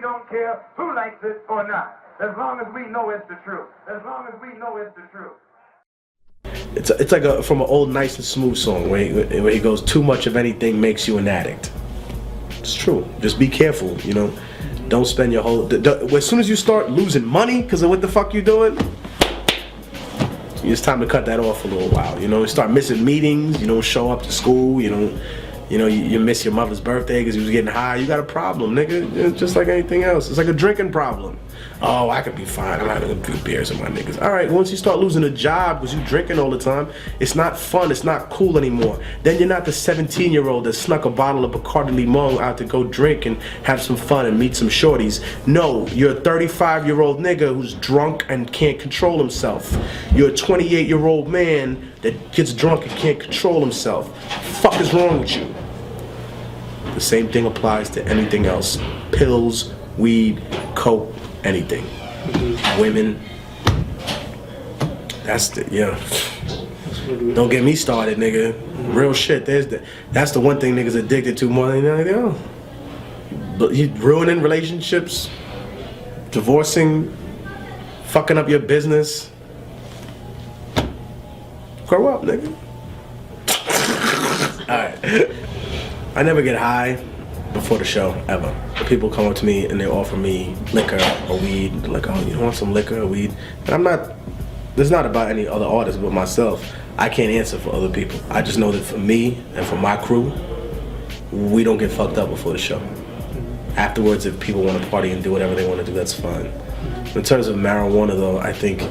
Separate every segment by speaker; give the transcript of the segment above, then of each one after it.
Speaker 1: don't care who likes it or not. As long as we know it's the truth. As long as we know it's the truth.
Speaker 2: It's like from an old Nice and Smooth song where he goes, too much of anything makes you an addict. It's true. Just be careful, you know. Don't spend your whole... as soon as you start losing money because of what the fuck you're doing, it's time to cut that off for a little while, you know. You start missing meetings, you don't show up to school, you miss your mother's birthday because you was getting high. You got a problem, nigga. It's just like anything else. It's like a drinking problem. Oh, I could be fine. I'm having a few beers with my niggas. All right, once you start losing a job because you drinking all the time, it's not fun. It's not cool anymore. Then you're not the 17-year-old that snuck a bottle of Bacardi Limon out to go drink and have some fun and meet some shorties. No, you're a 35-year-old nigga who's drunk and can't control himself. You're a 28-year-old man that gets drunk and can't control himself. Fuck is wrong with you? The same thing applies to anything else. Pills, weed, coke, anything. Women. That's the, Don't get me started, nigga. Real shit. That's the one thing niggas addicted to more than anything else. But you ruining relationships, divorcing, fucking up your business. Grow up, nigga. Alright. I never get high before the show, ever. People come up to me and they offer me liquor or weed. They're like, oh, you want some liquor or weed? And I'm not, this is not about any other artist but myself. I can't answer for other people. I just know that for me and for my crew, we don't get fucked up before the show. Afterwards, if people want to party and do whatever they want to do, that's fine. In terms of marijuana, though, I think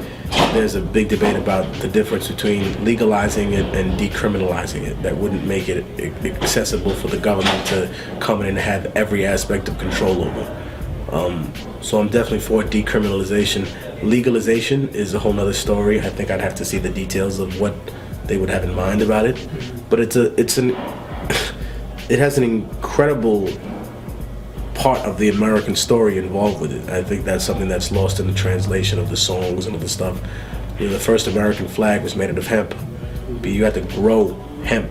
Speaker 2: there's a big debate about the difference between legalizing it and decriminalizing it. That wouldn't make it accessible for the government to come in and have every aspect of control over. So I'm definitely for decriminalization. Legalization is a whole nother story. I think I'd have to see the details of what they would have in mind about it. But it has an incredible part of the American story involved with it. I think that's something that's lost in the translation of the songs and of the stuff. The first American flag was made out of hemp. But you had to grow hemp.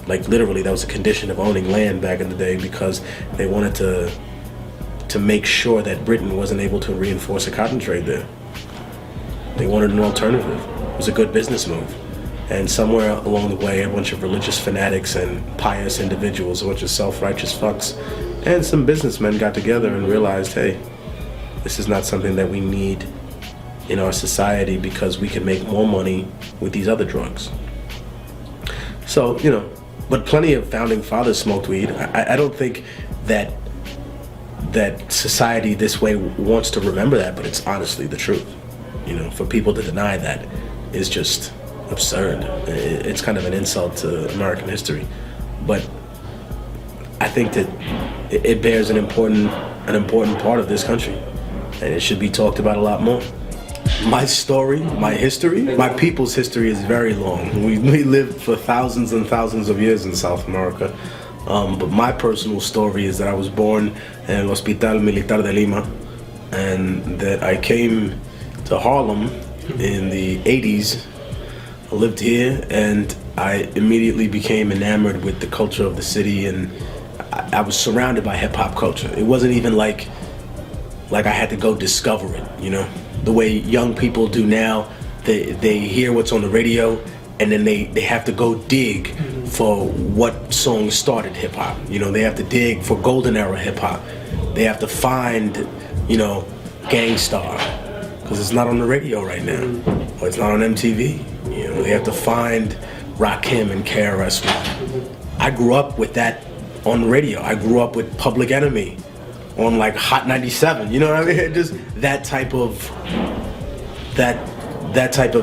Speaker 2: Like literally, that was a condition of owning land back in the day because they wanted to make sure that Britain wasn't able to reinforce a cotton trade there. They wanted an alternative. It was a good business move. And somewhere along the way, a bunch of religious fanatics and pious individuals, a bunch of self-righteous fucks, and some businessmen got together and realized, hey, this is not something that we need in our society because we can make more money with these other drugs. So, but plenty of founding fathers smoked weed. I don't think that society this way wants to remember that, but it's honestly the truth. For people to deny that is just absurd. It's kind of an insult to American history. But I think that it bears an important part of this country, and it should be talked about a lot more. My story, my history, my people's history is very long. We lived for thousands and thousands of years in South America. But my personal story is that I was born in el Hospital Militar de Lima, and that I came to Harlem in the 80s. I lived here, and I immediately became enamored with the culture of the city, and I was surrounded by hip-hop culture. It wasn't even like I had to go discover it, The way young people do now, they hear what's on the radio, and then they have to go dig for what song started hip-hop. They have to dig for golden era hip-hop. They have to find, Gangstar, because it's not on the radio right now, or it's not on MTV. They have to find Rakim and KRS-One. I grew up with that on the radio. I grew up with Public Enemy on like Hot 97. You know what I mean? Just that type of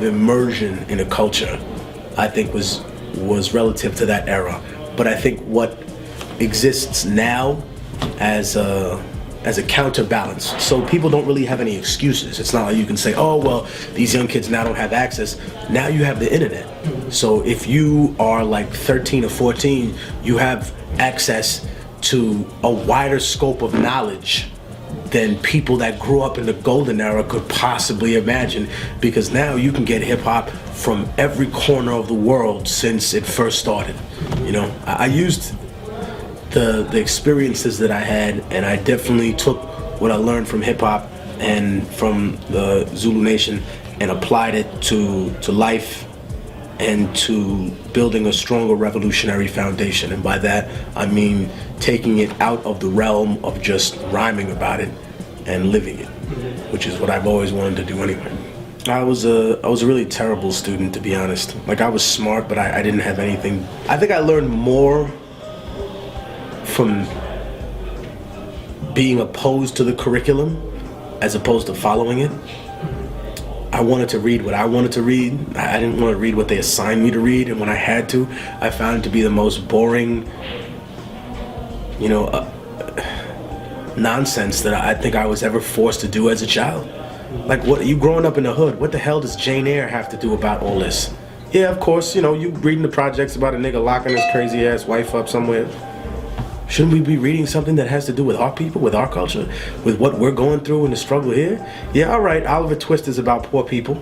Speaker 2: immersion in a culture, I think was relative to that era. But I think what exists now as a counterbalance, so people don't really have any excuses. It's not like you can say, oh well, these young kids now don't have access. Now you have the internet. So if you are like 13 or 14, you have access to a wider scope of knowledge than people that grew up in the golden era could possibly imagine, because now you can get hip-hop from every corner of the world since it first started. I used the experiences that I had, and I definitely took what I learned from hip hop and from the Zulu Nation and applied it to life and to building a stronger revolutionary foundation. And by that, I mean taking it out of the realm of just rhyming about it and living it, which is what I've always wanted to do anyway. I was a really terrible student, to be honest. Like, I was smart, but I didn't have anything. I think I learned more from being opposed to the curriculum as opposed to following it. I wanted to read what I wanted to read. I didn't want to read what they assigned me to read, and when I had to, I found it to be the most boring, nonsense that I think I was ever forced to do as a child. Like, what, you growing up in the hood, what the hell does Jane Eyre have to do about all this? Yeah, of course, you reading the projects about a nigga locking his crazy ass wife up somewhere. Shouldn't we be reading something that has to do with our people, with our culture, with what we're going through in the struggle here? Yeah, all right, Oliver Twist is about poor people.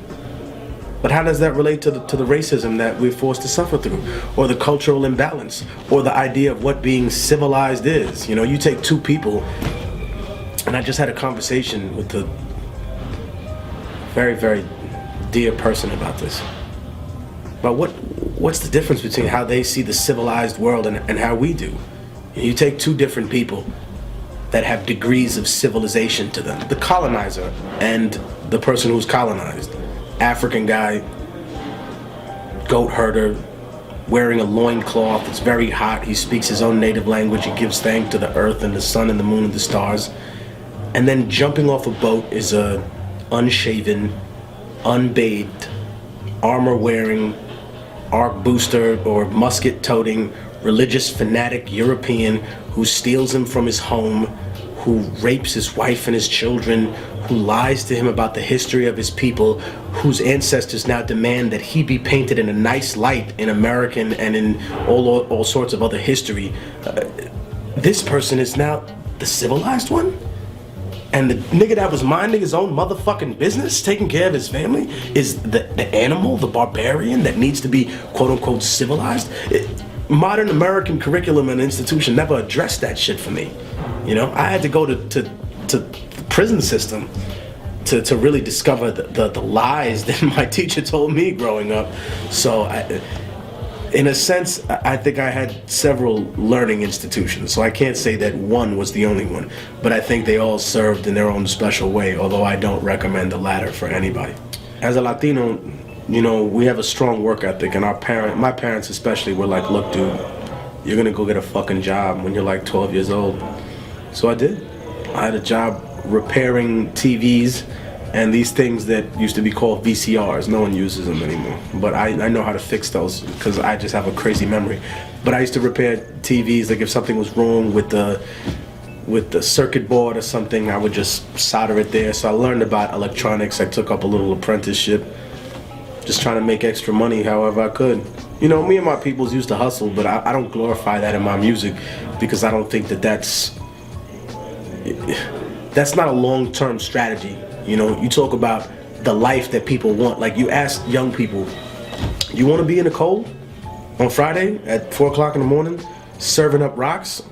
Speaker 2: But how does that relate to the racism that we're forced to suffer through? Or the cultural imbalance? Or the idea of what being civilized is? You take two people, and I just had a conversation with a very, very dear person about this. About what's the difference between how they see the civilized world and how we do? You take two different people that have degrees of civilization to them. The colonizer and the person who's colonized. African guy, goat herder, wearing a loincloth. It's very hot. He speaks his own native language. He gives thanks to the earth and the sun and the moon and the stars. And then jumping off a boat is a unshaven, unbathed, armor-wearing, arc booster or musket-toting, religious fanatic European who steals him from his home, who rapes his wife and his children, who lies to him about the history of his people, whose ancestors now demand that he be painted in a nice light in American and in all sorts of other history. This person is now the civilized one? And the nigga that was minding his own motherfucking business, taking care of his family, is the animal, the barbarian that needs to be quote-unquote civilized? Modern American curriculum and institution never addressed that shit for me. I had to go to the prison system to really discover the lies that my teacher told me growing up. So in a sense, I think I had several learning institutions, so I can't say that one was the only one, but I think they all served in their own special way, although I don't recommend the latter for anybody. As a Latino, we have a strong work ethic, and my parents especially, were like, look, dude, you're gonna go get a fucking job when you're like 12 years old. So I did. I had a job repairing TVs and these things that used to be called VCRs. No one uses them anymore, but I know how to fix those because I just have a crazy memory. But I used to repair TVs, like if something was wrong with the circuit board or something, I would just solder it there. So I learned about electronics. I took up a little apprenticeship, just trying to make extra money however I could. Me and my peoples used to hustle, but I don't glorify that in my music because I don't think that's not a long-term strategy. You talk about the life that people want. Like, you ask young people, you want to be in the cold on Friday at 4 o'clock in the morning serving up rocks?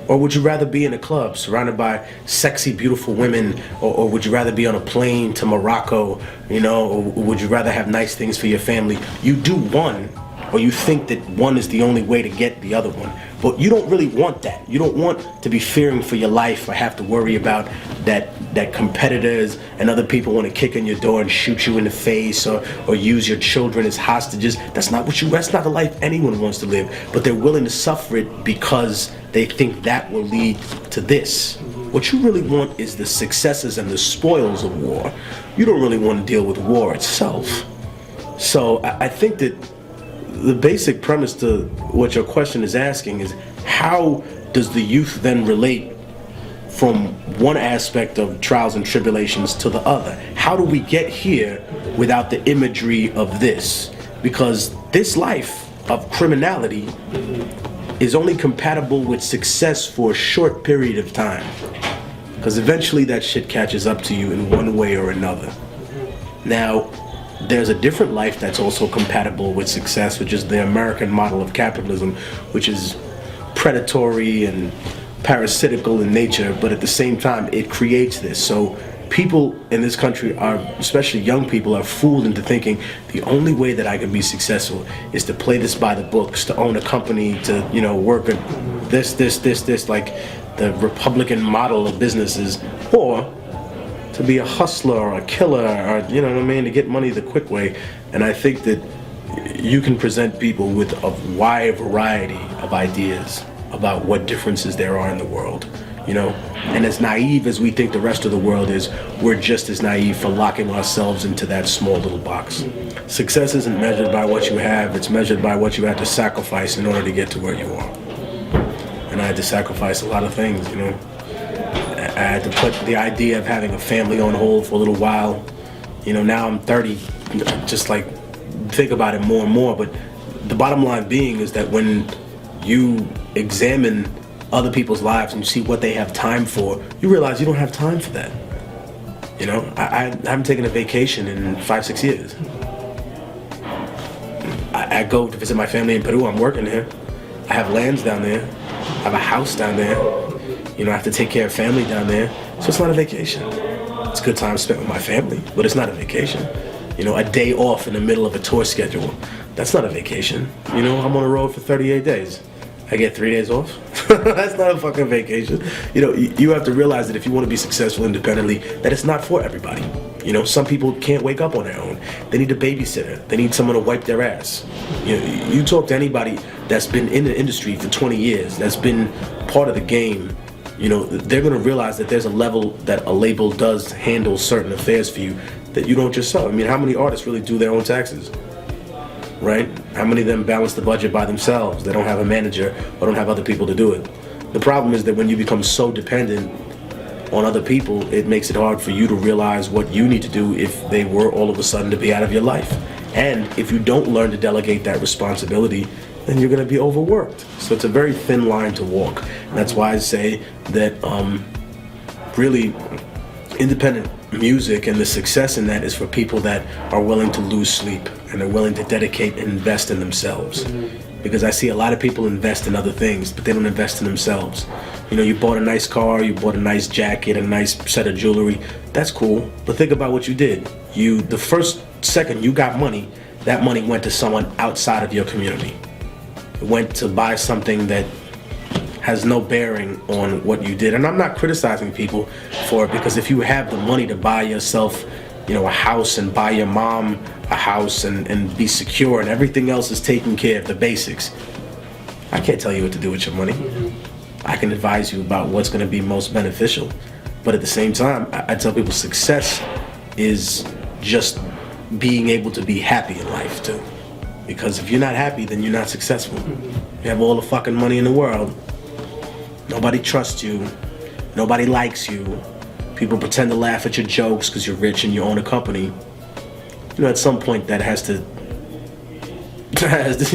Speaker 2: Or would you rather be in a club surrounded by sexy, beautiful women? Or would you rather be on a plane to Morocco? Or would you rather have nice things for your family? You do one, or you think that one is the only way to get the other one. But you don't really want that. You don't want to be fearing for your life or have to worry about that competitors and other people want to kick in your door and shoot you in the face or use your children as hostages. That's not the life anyone wants to live. But they're willing to suffer it because they think that will lead to this. What you really want is the successes and the spoils of war. You don't really want to deal with war itself. So I think that the basic premise to what your question is asking is, how does the youth then relate from one aspect of trials and tribulations to the other? How do we get here without the imagery of this? Because this life of criminality is only compatible with success for a short period of time. Because eventually that shit catches up to you in one way or another. Now, there's a different life that's also compatible with success, which is the American model of capitalism, which is predatory and parasitical in nature, but at the same time, it creates this. So people in this country are, especially young people, are fooled into thinking the only way that I can be successful is to play this by the books, to own a company, to, you know, work at this, like the Republican model of businesses, or to be a hustler or a killer, or, you know what I mean, to get money the quick way. And I think that you can present people with a wide variety of ideas about what differences there are in the world, you know. And as naive as we think the rest of the world is, we're just as naive for locking ourselves into that small little box. Success isn't measured by what you have, it's measured by what you had to sacrifice in order to get to where you are. And I had to sacrifice a lot of things, you know. I had to put the idea of having a family on hold for a little while. You know, now I'm 30, just like think about it more and more, but the bottom line being is that when you examine other people's lives and you see what they have time for, you realize you don't have time for that. You know, I haven't taken a vacation in 5-6 years. I go to visit my family in Peru. I'm working there. I have lands down there. I have a house down there. You know, I have to take care of family down there. So it's not a vacation. It's a good time spent with my family, but it's not a vacation. You know, a day off in the middle of a tour schedule, that's not a vacation. You know, I'm on the road for 38 days. I get 3 days off. That's not a fucking vacation. You know, you have to realize that if you want to be successful independently, that it's not for everybody. You know, some people can't wake up on their own. They need a babysitter. They need someone to wipe their ass. You know, you talk to anybody that's been in the industry for 20 years, that's been part of the game, you know, they're going to realize that there's a level that a label does handle certain affairs for you that you don't just sell. I mean, how many artists really do their own taxes? Right? How many of them balance the budget by themselves? They don't have a manager or don't have other people to do it. The problem is that when you become so dependent on other people, it makes it hard for you to realize what you need to do if they were all of a sudden to be out of your life. And if you don't learn to delegate that responsibility, then you're going to be overworked. So it's a very thin line to walk. And that's why I say that really independent music and the success in that is for people that are willing to lose sleep and are willing to dedicate and invest in themselves. Because I see a lot of people invest in other things, but they don't invest in themselves. You know, you bought a nice car, you bought a nice jacket, a nice set of jewelry. That's cool, but think about what you did. The first second you got money, that money went to someone outside of your community. It went to buy something that has no bearing on what you did. And I'm not criticizing people for it, because if you have the money to buy yourself, you know, a house and buy your mom a house and be secure and everything else is taken care of, the basics, I can't tell you what to do with your money. I can advise you about what's going to be most beneficial. But at the same time, I tell people success is just being able to be happy in life too. Because if you're not happy, then you're not successful. You have all the fucking money in the world. Nobody trusts you. Nobody likes you. People pretend to laugh at your jokes because you're rich and you own a company. You know, at some point that has to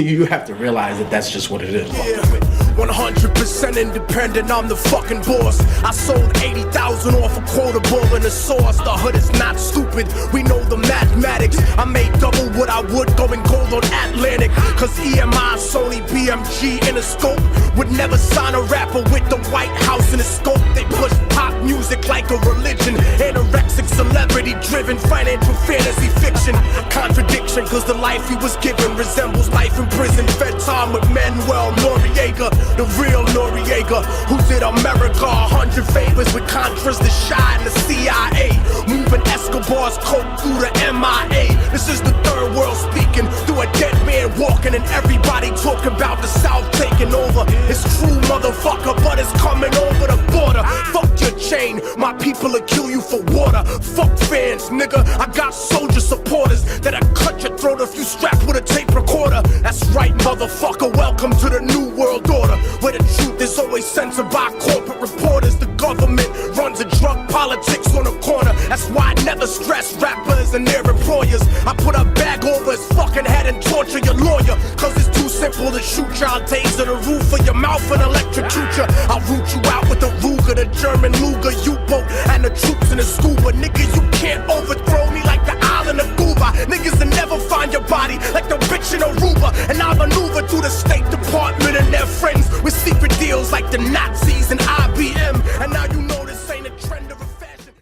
Speaker 2: you have to realize that that's just what it is.
Speaker 3: Yeah. 100% independent, I'm the fucking boss. I sold 80,000 off a quotable and a sauce. The hood is not stupid, we know the mathematics. I made double what I would going gold on Atlantic. Cause EMI, Sony, BMG, Interscope would never sign a rapper with the White House in a scope. They push pop music like a religion. Anorexic, celebrity driven, financial fantasy fiction. Contradiction, cause the life he was given resembles life in prison. Fed time with Manuel Noriega, the real Noriega, who did America 100 favors with Contras, the Shah and the CIA, moving Escobar's coke through the MIA. This is the third world speaking through a dead man walking, and everybody talking about the South taking over. It's true, motherfucker, but it's coming over the border. Fuck your chain, my people will kill you for water. Fuck fans, nigga, I got soldier supporters that'll cut your throat if you strapped with a tape recorder. That's right, motherfucker, welcome to the new world order, where the truth is always censored by corporate reporters. The government runs a drug politics on the corner. That's why I never stress rappers and their employers. I put a bag over his fucking head and torture your lawyer, cause it's too simple to shoot y'all. Taser the roof of your mouth and electrocute you. I'll root you out with the Ruger, the German Luger U-boat.